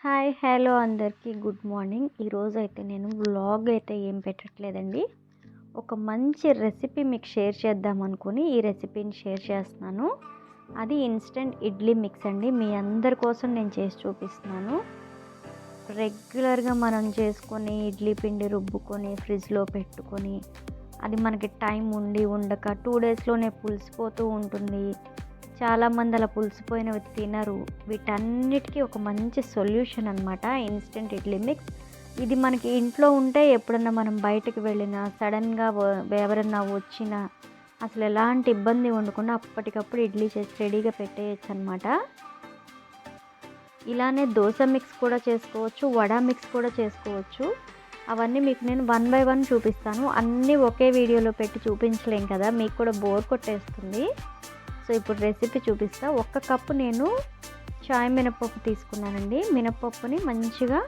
Hi hello అందరికీ good morning. ఈరోజైతే నేను వ్లాగ్ అయితే ఏం పెట్టట్లేదండి. ఒక మంచి రెసిపీ మీకు షేర్ చేద్దాం అనుకుని ఈ రెసిపీని షేర్ చేస్తున్నాను. అది ఇన్స్టెంట్ ఇడ్లీ మిక్స్ అండి. మీ అందరి కోసం నేను చేసి చూపిస్తున్నాను. రెగ్యులర్గా మనం చేసుకొని ఇడ్లీ పిండి రుబ్బుకొని ఫ్రిడ్జ్లో పెట్టుకొని అది మనకి టైం ఉండి ఉండక 2 డేస్లోనే పులిసిపోతూ ఉంటుంది. చాలామంది అలా పులిసిపోయినవి తినరు. వీటన్నిటికీ ఒక మంచి సొల్యూషన్ అనమాట ఇన్స్టెంట్ ఇడ్లీ మిక్స్. ఇది మనకి ఇంట్లో ఉంటే ఎప్పుడన్నా మనం బయటకు వెళ్ళినా సడన్గా ఎవరన్నా వచ్చినా అసలు ఎలాంటి ఇబ్బంది ఉండకుండా అప్పటికప్పుడు ఇడ్లీ చేసి రెడీగా పెట్టేయచ్చు అనమాట. ఇలానే దోశ మిక్స్ కూడా చేసుకోవచ్చు, వడ మిక్స్ కూడా చేసుకోవచ్చు. అవన్నీ మీకు నేను 1 బై 1 చూపిస్తాను. అన్నీ ఒకే వీడియోలో పెట్టి చూపించలేం కదా, మీకు కూడా బోర్ కొట్టేస్తుంది. సో ఇప్పుడు రెసిపీ చూపిస్తా. 1 కప్పు నేను చాయ్ మినపప్పు తీసుకున్నానండి. మినపప్పుని మంచిగా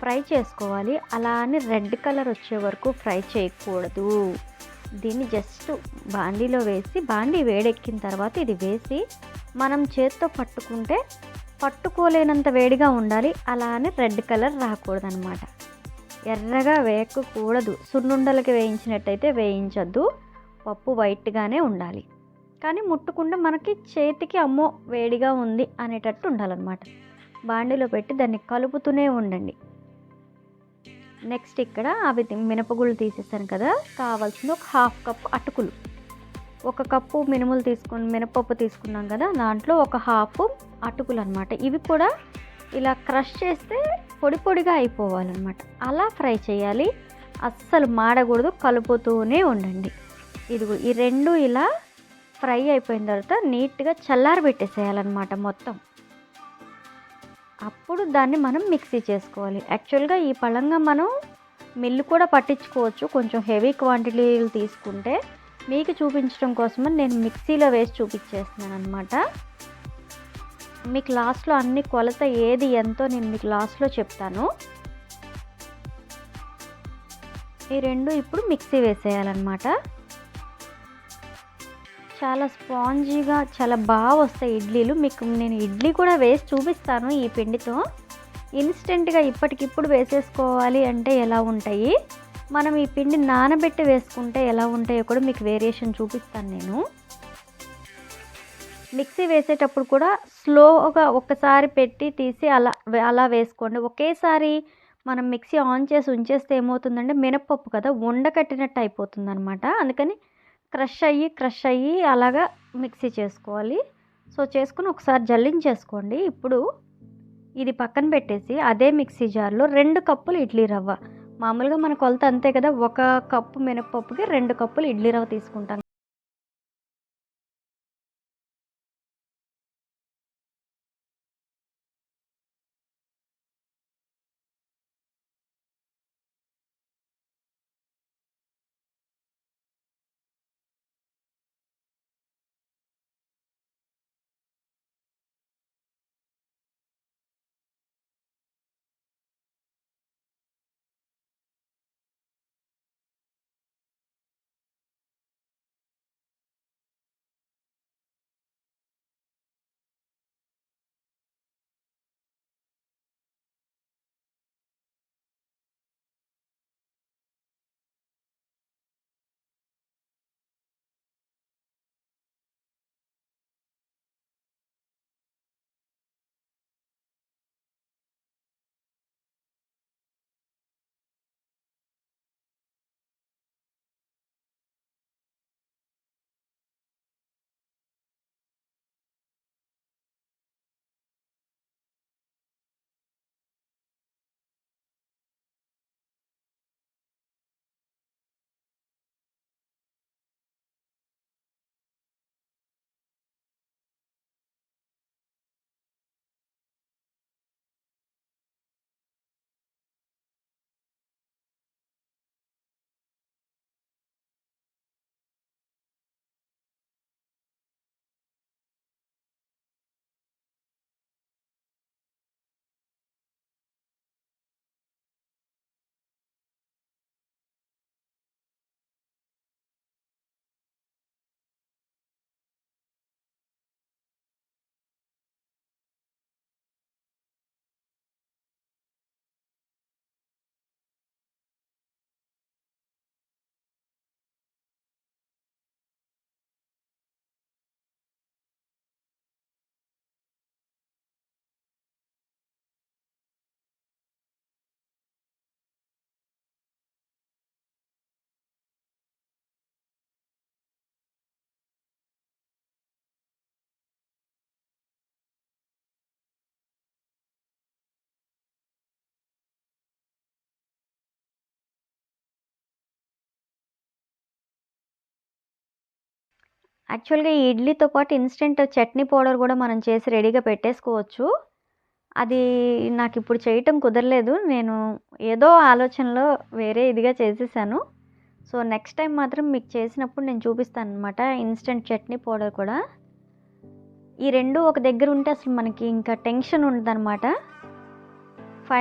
ఫ్రై చేసుకోవాలి. అలా అని రెడ్ కలర్ వచ్చే వరకు ఫ్రై చేయకూడదు. దీన్ని జస్ట్ బాండీలో వేసి బాండీ వేడెక్కిన తర్వాత ఇది వేసి మనం చేత్తో పట్టుకుంటే పట్టుకోలేనంత వేడిగా ఉండాలి. అలా అని రెడ్ కలర్ రాకూడదు అనమాట. ఎర్రగా వేయకూడదు. సున్నుండలకి వేయించినట్టయితే వేయించద్దు. పప్పు వైట్గానే ఉండాలి. కానీ ముట్టుకుంటే మనకి చేతికి అమ్మో వేడిగా ఉంది అనేటట్టు ఉండాలన్నమాట. బాండీలో పెట్టి దాన్ని కలుపుతూనే ఉండండి. నెక్స్ట్ ఇక్కడ అవి మినపగుళ్ళు తీసేసాను కదా, కావాల్సింది ఒక 1/2 కప్పు అటుకులు. 1 కప్పు మినపప్పు తీసుకున్నాం కదా, దాంట్లో ఒక 1/2 అటుకులు అనమాట. ఇవి కూడా ఇలా క్రష్ చేస్తే పొడి పొడిగా అయిపోవాలన్నమాట. అలా ఫ్రై చేయాలి. అస్సలు మాడకూడదు. కలుపుతూనే ఉండండి. ఇదిగో ఈ రెండు ఇలా ఫ్రై అయిపోయిన తర్వాత నీట్గా చల్లారబెట్టేసేయాలన్నమాట మొత్తం. అప్పుడు దాన్ని మనం మిక్సీ చేసుకోవాలి. యాక్చువల్గా ఈ పళంగా మనం మిల్లు కూడా పట్టించుకోవచ్చు, కొంచెం హెవీ క్వాంటిటీలు తీసుకుంటే. మీకు చూపించడం కోసమని నేను మిక్సీలో వేసి చూపించేస్తున్నాను అనమాట. మీకు లాస్ట్లో అన్ని కొలత ఏది ఎంతో నేను మీకు లాస్ట్లో చెప్తాను. ఈ రెండు ఇప్పుడు మిక్సీ వేసేయాలన్నమాట. చాలా స్పాంజీగా చాలా బాగా వస్తాయి ఇడ్లీలు. మీకు నేను ఇడ్లీ కూడా వేసి చూపిస్తాను ఈ పిండితో. ఇన్స్టెంట్గా ఇప్పటికిప్పుడు వేసేసుకోవాలి అంటే ఎలా ఉంటాయి, మనం ఈ పిండి నానబెట్టి వేసుకుంటే ఎలా ఉంటాయో కూడా మీకు వేరియేషన్ చూపిస్తాను నేను. మిక్సీ వేసేటప్పుడు కూడా స్లోగా ఒక్కసారి పెట్టి తీసి అలా వేసుకోండి. ఒకేసారి మనం మిక్సీ ఆన్ చేసి ఉంచేస్తే ఏమవుతుందంటే మినపప్పు కదా ఉండకట్టినట్టు అయిపోతుంది అనమాట. అందుకని క్రష్ అయ్యి అలాగా మిక్సీ చేసుకోవాలి. సో చేసుకుని ఒకసారి జల్లించేసుకోండి. ఇప్పుడు ఇది పక్కన పెట్టేసి అదే మిక్సీ జార్లో 2 కప్పులు ఇడ్లీ రవ్వ. మామూలుగా మన కొలత అంతే కదా, 1 కప్పు మినపప్పుకి 2 కప్పులు ఇడ్లీ రవ్వ తీసుకుంటాం. యాక్చువల్‌గా ఈ ఇడ్లీతో పాటు ఇన్‌స్టంట్ చట్నీ పౌడర్ గూడా మనం చేసి రెడీగా పెట్టేసుకోవచ్చు. అది నాకిప్పుడు చేయటం కుదరలేదు. నేను ఏదో ఆలోచనలో వేరే ఇదిగా చేసేసాను. సో, నెక్స్ట్ టైమ్ మాత్రం మీకు చేసినప్పుడు నేను చూపిస్తాననమాట ఇన్‌స్టంట్ చట్నీ పౌడర్ కూడా. ఈ 2 ఒక దగ్గర ఉంటే అసలు మనకి ఇంకా టెన్షన్ ఉండదనమాట. ఫై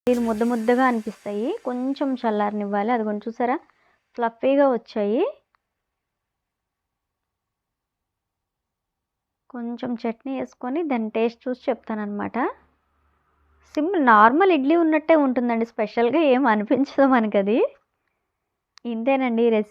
ఇది ముద్ద ముద్దగా అనిపిస్తాయి. కొంచెం చల్లారనివ్వాలి. అదిగోండి చూసారా? ఫ్లఫీగా వచ్చాయి. కొంచెం చట్నీ యేసుకొని దాని టేస్ట్ చూసి చెప్తాననమాట. నార్మల్ ఇడ్లీ ఉన్నట్టే ఉంటుందండి. స్పెషల్‌గా ఏం అనిపించదు మనకది. ఇంతేనండి రెసిపీ.